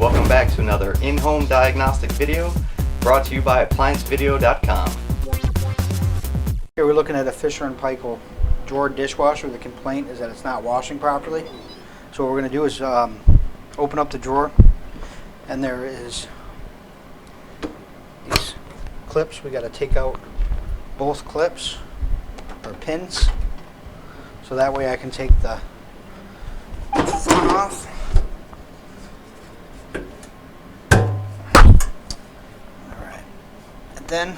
Welcome back to another in-home diagnostic video brought to you by ApplianceVideo.com. Here we're looking at a Fisher & Paykel drawer dishwasher. The complaint is that it's not washing properly. So what we're going to do is open up the drawer, and there is these clips. We got to take out both clips or pins, so that way I can take the front off. Alright, and then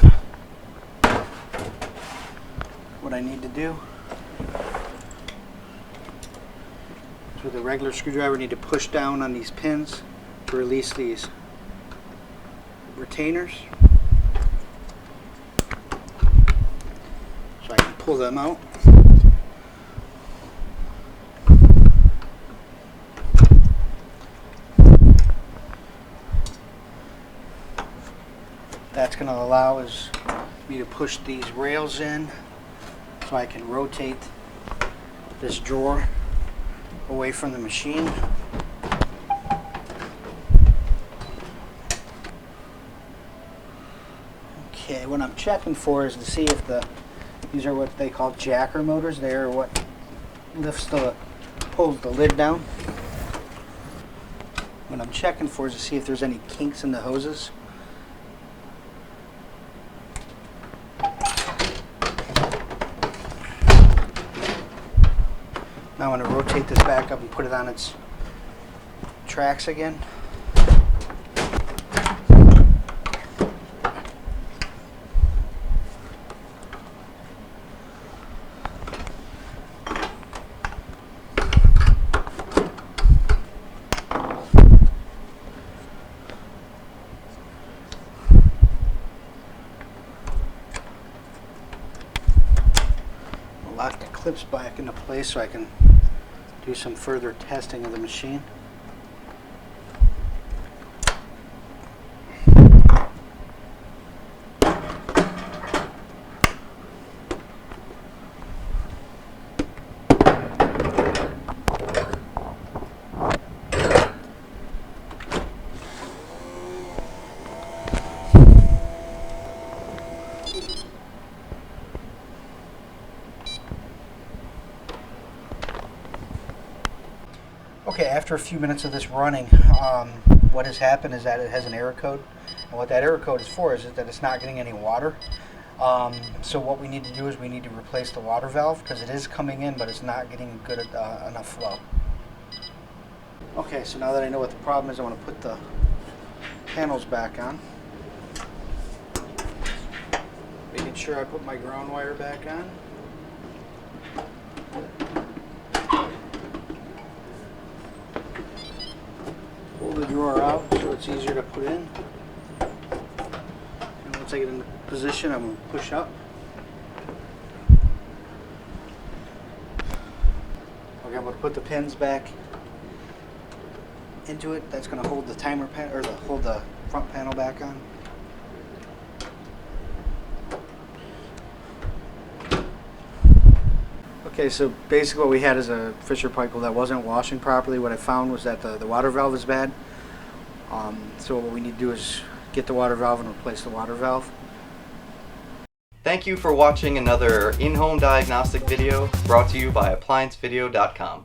what I need to do is, with a regular screwdriver, I need to push down on these pins to release these retainers, so I can pull them out. That's going to allow me to push these rails in so I can rotate this drawer away from the machine. Okay, what I'm checking for is to see if these are what they call jacker motors. They are what pulls the lid down. What I'm checking for is to see if there's any kinks in the hoses. Now I'm going to rotate this back up and put it on its tracks again. I'll lock the clips back into place so I can do some further testing of the machine. Okay, after a few minutes of this running, what has happened is that it has an error code. And what that error code is for is that it's not getting any water. So what we need to do is we need to replace the water valve, because it is coming in, but it's not getting good enough flow. Okay, so now that I know what the problem is, I want to put the panels back on. Making sure I put my ground wire back on. Pull the drawer out so it's easier to put in. And once I get in position, I'm going to push up. Okay, I'm going to put the pins back into it. That's going to hold the timer pan, or hold the front panel back on. Okay, so basically what we had is a Fisher Paykel that wasn't washing properly. What I found was that the water valve is bad. So what we need to do is get the water valve and replace the water valve. Thank you for watching another in-home diagnostic video brought to you by ApplianceVideo.com.